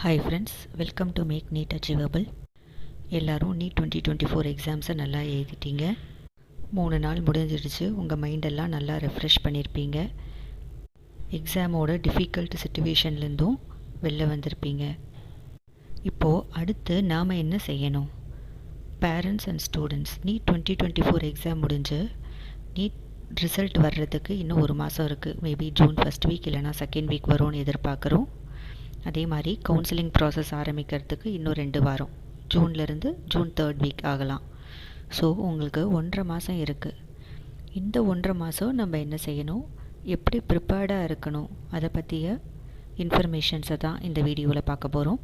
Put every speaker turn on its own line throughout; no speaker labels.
Hi friends, welcome to make NEET achievable. எல்லோரும் NEET 2024 எக்ஸாம்ஸை நல்லா எழுதிட்டீங்க. 3 நாள் முடிஞ்சிடுச்சு. உங்கள் மைண்டெல்லாம் நல்லா ரெஃப்ரெஷ் பண்ணியிருப்பீங்க. எக்ஸாமோட டிஃபிகல்ட் சுச்சுவேஷன்லேருந்தும் வெளில வந்திருப்பீங்க. இப்போது அடுத்து நாம் என்ன செய்யணும்? Parents and students, NEET 2024 exam முடிஞ்சு நீட் ரிசல்ட் வர்றதுக்கு இன்னும் 1 மாதம் இருக்குது. மேபி ஜூன் ஃபஸ்ட் வீக் இல்லைனா செகண்ட் வீக் வரும்னு எதிர்பார்க்குறோம். அதே மாதிரி கவுன்சிலிங் ப்ராசஸ் ஆரம்பிக்கிறதுக்கு இன்னும் 2 வாரம், ஜூன்லேருந்து ஜூன் 3rd வீக் ஆகலாம். ஸோ உங்களுக்கு 1.5 மாதம் இருக்குது. இந்த 1.5 மாதம் நம்ம என்ன செய்யணும், எப்படி ப்ரிப்பேர்டாக இருக்கணும், அதை பற்றிய இன்ஃபர்மேஷன்ஸை தான் இந்த வீடியோவில் பார்க்க போகிறோம்.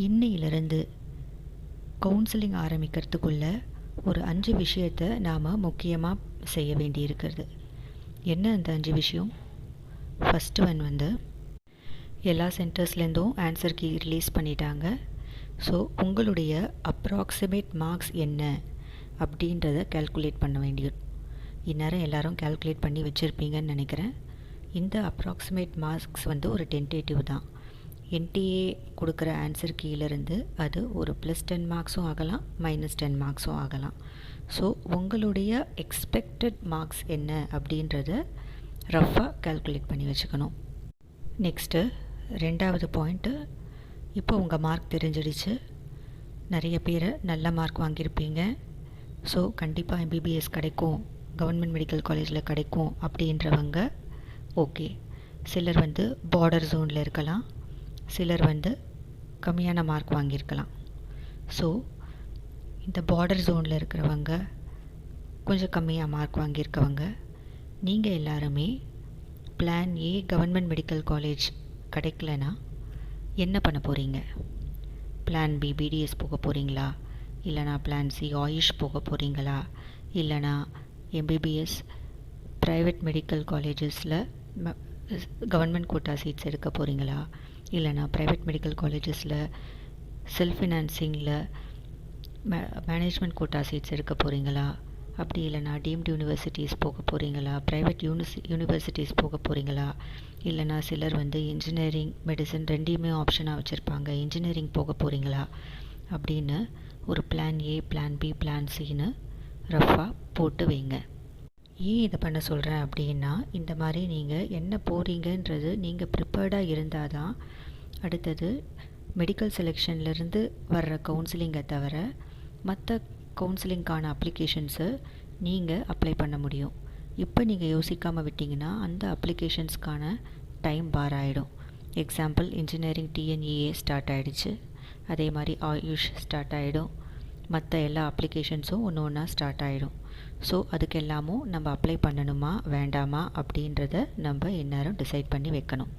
இன்னையிலிருந்து கவுன்சிலிங் ஆரம்பிக்கிறதுக்குள்ளே ஒரு 5 விஷயத்தை நாம் முக்கியமாக செய்ய வேண்டி இருக்கிறது. என்ன அந்த 5 விஷயம்? ஃபஸ்ட்டு ஒன் எல்லா சென்டர்ஸ்லேருந்தும் ஆன்சர் கீ ரிலீஸ் பண்ணிட்டாங்க. ஸோ உங்களுடைய அப்ராக்சிமேட் மார்க்ஸ் என்ன அப்படின்றத கேல்குலேட் பண்ண வேண்டியது. இந்நேரம் எல்லோரும் கேல்குலேட் பண்ணி வச்சுருப்பீங்கன்னு நினைக்கிறேன். இந்த அப்ராக்சிமேட் மார்க்ஸ் ஒரு டென்டேட்டிவ் தான். என்டிஏ கொடுக்குற ஆன்சர் கீழேருந்து அது ஒரு +10 மார்க்ஸும் ஆகலாம், -10 மார்க்ஸும் ஆகலாம். ஸோ உங்களுடைய எக்ஸ்பெக்டட் மார்க்ஸ் என்ன அப்படின்றத ரஃபாக கேல்குலேட் பண்ணி வச்சுக்கணும். நெக்ஸ்ட்டு 2வது பாயிண்ட்டு, இப்போ உங்கள் மார்க் தெரிஞ்சிடுச்சு. நிறைய பேர் நல்ல மார்க் வாங்கியிருப்பீங்க. ஸோ கண்டிப்பாக எம்பிபிஎஸ் கிடைக்கும், கவர்மெண்ட் மெடிக்கல் காலேஜில் கிடைக்கும் அப்படின்றவங்க ஓகே. சிலர் பார்டர் ஜோனில் இருக்கலாம், சிலர் கம்மியான மார்க் வாங்கியிருக்கலாம். ஸோ இந்த பார்டர் ஜோனில் இருக்கிறவங்க, கொஞ்சம் கம்மியாக மார்க் வாங்கியிருக்கவங்க, நீங்கள் எல்லாருமே plan A government medical college கிடைக்கலனா என்ன பண்ண போகிறீங்க? பிளான் பி பிடிஎஸ் போக போகிறீங்களா? இல்லைனா பிளான் சி ஆயுஷ் போக போகிறீங்களா? இல்லைனா எம்பிபிஎஸ் ப்ரைவேட் மெடிக்கல் காலேஜஸில் கவர்மெண்ட் கோட்டா சீட்ஸ் எடுக்க போகிறீங்களா? இல்லைனா ப்ரைவேட் மெடிக்கல் காலேஜஸில் செல்ஃப் ஃபினான்சிங்கில் மேனேஜ்மெண்ட் கோட்டா சீட்ஸ் எடுக்க போகிறீங்களா? அப்படி இல்லைனா டீம்டு யூனிவர்சிட்டிஸ் போக போகிறீங்களா? ப்ரைவேட் யூனிவர்சிட்டிஸ் போக போகிறீங்களா? இல்லைனா சிலர் இன்ஜினியரிங் மெடிசன் ரெண்டையுமே ஆப்ஷனாக வச்சுருப்பாங்க, இன்ஜினியரிங் போக போகிறீங்களா அப்படின்னு ஒரு plan A, plan B, plan சின்னு ரஃபாக போட்டு வைங்க. ஏன் இதை பண்ண சொல்கிறேன் அப்படின்னா, இந்த மாதிரி நீங்கள் என்ன போகிறீங்கன்றது நீங்கள் ப்ரிப்பேர்டாக இருந்தால் தான் அடுத்தது மெடிக்கல் செலெக்ஷன்லேருந்து வர்ற கவுன்சிலிங்கை தவிர மற்ற கவுன்சிலிங்கான அப்ளிகேஷன்ஸை நீங்கள் அப்ளை பண்ண முடியும். இப்போ நீங்கள் யோசிக்காமல் விட்டிங்கன்னா அந்த அப்ளிகேஷன்ஸ்க்கான டைம் பார் ஆகிடும். எக்ஸாம்பிள், இன்ஜினியரிங் டிஎன்இஏ ஸ்டார்ட் ஆகிடுச்சு, அதே மாதிரி ஆயுஷ் ஸ்டார்ட் ஆகிடும், மற்ற எல்லா அப்ளிகேஷன்ஸும் ஒன்று ஒன்றா ஸ்டார்ட் ஆகிடும். ஸோ அதுக்கெல்லாமும் நம்ம அப்ளை பண்ணணுமா வேண்டாமா அப்படின்றத நம்ம இந்நேரம் டிசைட் பண்ணி வைக்கணும்.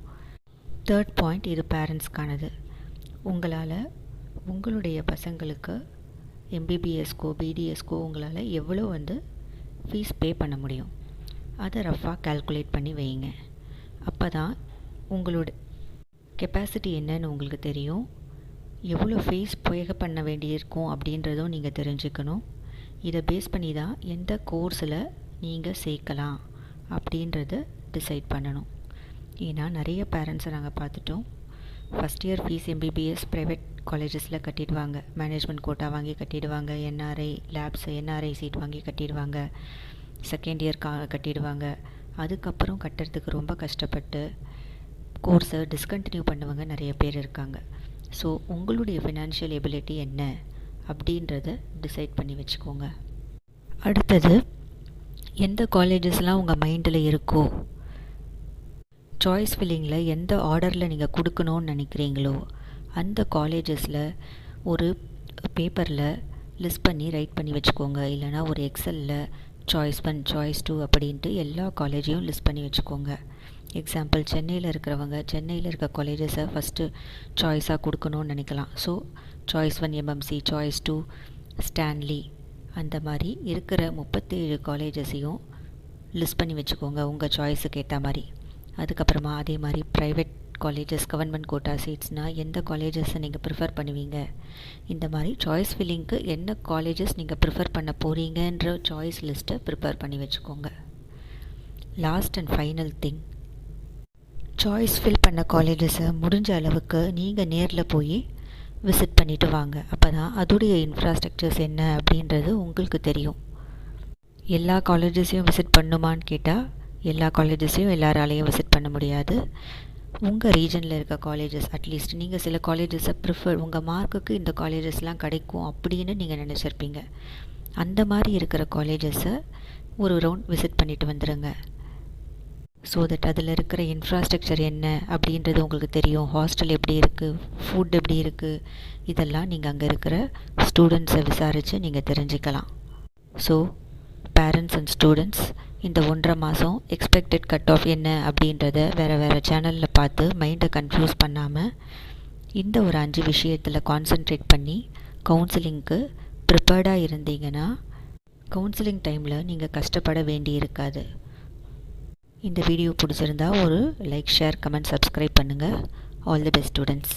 3rd பாயிண்ட், இது பேரண்ட்ஸ்க்கானது. உங்களால் உங்களுடைய பசங்களுக்கு எம்பிபிஎஸ்க்கோ பிடிஎஸ்க்கோ உங்களால் எவ்வளோ ஃபீஸ் பே பண்ண முடியும் அதை ரஃபாக கால்குலேட் பண்ணி வைங்க. அப்போ தான் உங்களோட கெப்பாசிட்டி என்னன்னு உங்களுக்கு தெரியும். எவ்வளோ ஃபீஸ் பே பண்ண வேண்டியிருக்கும் அப்படின்றதும் நீங்கள் தெரிஞ்சுக்கணும். இதை பேஸ் பண்ணி தான் எந்த கோர்ஸில் நீங்கள் சேர்க்கலாம் அப்படின்றத டிசைட் பண்ணணும். ஏன்னா நிறைய பேரண்ட்ஸை நாங்கள் பார்த்துட்டோம், first year fees MBBS private காலேஜஸில் கட்டிடுவாங்க, மேனேஜ்மெண்ட் கோட்டா வாங்கி கட்டிடுவாங்க, என்ஆர்ஐ லேப்ஸ் என்ஆர்ஐ சீட் வாங்கி கட்டிடுவாங்க, செகண்ட் இயர் கட்டிடுவாங்க. அதுக்கப்புறம் கட்டுறதுக்கு ரொம்ப கஷ்டப்பட்டு கோர்ஸை டிஸ்கண்டினியூ பண்ணுவாங்க நிறைய பேர் இருக்காங்க. ஸோ உங்களுடைய ஃபினான்ஷியல் எபிலிட்டி என்ன அப்படின்றத டிசைட் பண்ணி வச்சுக்கோங்க. அடுத்தது, எந்த காலேஜஸ்லாம் உங்கள் மைண்டில் இருக்கோ, சாய்ஸ் ஃபில்லிங்கில் எந்த ஆர்டரில் நீங்கள் கொடுக்கணும்னு நினைக்கிறீங்களோ அந்த காலேஜஸில் ஒரு பேப்பரில் லிஸ்ட் பண்ணி ரைட் பண்ணி வச்சுக்கோங்க. இல்லைனா ஒரு எக்ஸலில் சாய்ஸ் 1, சாய்ஸ் 2 அப்படின்ட்டு எல்லா காலேஜையும் லிஸ்ட் பண்ணி வச்சுக்கோங்க. எக்ஸாம்பிள், சென்னையில் இருக்கிறவங்க சென்னையில் இருக்க காலேஜஸை ஃபஸ்ட்டு சாய்ஸாக கொடுக்கணும்னு நினைக்கலாம். So choice 1 MMC, choice 2 Stanley, அந்த மாதிரி இருக்கிற 37 காலேஜஸையும் லிஸ்ட் பண்ணி வச்சுக்கோங்க உங்கள் சாய்ஸுக்கு ஏற்ற மாதிரி. அதுக்கப்புறமா அதே மாதிரி ப்ரைவேட் காலேஜஸ், கவர்மெண்ட் கோட்டா சீட்ஸ்னால் எந்த காலேஜஸை நீங்கள் ப்ரிஃபர் பண்ணுவீங்க, இந்த மாதிரி சாய்ஸ் ஃபில்லிங்க்கு என்ன காலேஜஸ் நீங்கள் ப்ரிஃபர் பண்ண போகிறீங்கன்ற சாய்ஸ் லிஸ்ட்டை ப்ரிப்பேர் பண்ணி வச்சுக்கோங்க. Last and final thing, choice fill பண்ண காலேஜஸை முடிஞ்ச அளவுக்கு நீங்கள் நேரில் போய் விசிட் பண்ணிவிட்டு வாங்க. அப்போ தான் அதோடைய இன்ஃப்ராஸ்ட்ரக்சர்ஸ் என்ன அப்படின்றது உங்களுக்கு தெரியும். எல்லா காலேஜஸையும் விசிட் பண்ணுமான்னு கேட்டால் எல்லா காலேஜஸையும் எல்லாராலையும் விசிட் பண்ண முடியாது. உங்கள் ரீஜனில் இருக்க காலேஜஸ், அட்லீஸ்ட் நீங்கள் சில காலேஜஸை உங்கள் மார்க்குக்கு இந்த காலேஜஸ்லாம் கிடைக்கும் அப்படின்னு நீங்கள் நினச்சிருப்பீங்க. அந்த மாதிரி இருக்கிற காலேஜஸை ஒரு ரவுண்ட் விசிட் பண்ணிவிட்டு வந்துடுங்க. ஸோ தட் அதில் இருக்கிற இன்ஃப்ராஸ்ட்ரக்சர் என்ன அப்படின்றது உங்களுக்கு தெரியும். ஹாஸ்டல் எப்படி இருக்குது, ஃபுட் எப்படி இருக்குது, இதெல்லாம் நீங்கள் அங்கே இருக்கிற ஸ்டூடெண்ட்ஸை விசாரித்து நீங்கள் தெரிஞ்சுக்கலாம். ஸோ பேரண்ட்ஸ் அண்ட் ஸ்டூடெண்ட்ஸ் இந்த 1.5 மாதம் எக்ஸ்பெக்டட் கட் ஆஃப் என்ன அப்படின்றத வேறு சேனலில் பார்த்து மைண்டை கன்ஃபியூஸ் பண்ணாமல் இந்த ஒரு 5 விஷயத்தில் கான்சென்ட்ரேட் பண்ணி கவுன்சிலிங்க்கு ப்ரிப்பேர்டாக இருந்தீங்கன்னா கவுன்சிலிங் டைமில் நீங்கள் கஷ்டப்பட வேண்டி இருக்காது. இந்த வீடியோ பிடிச்சிருந்தா ஒரு லைக், ஷேர், கமெண்ட், சப்ஸ்கிரைப் பண்ணுங்கள். All the best students.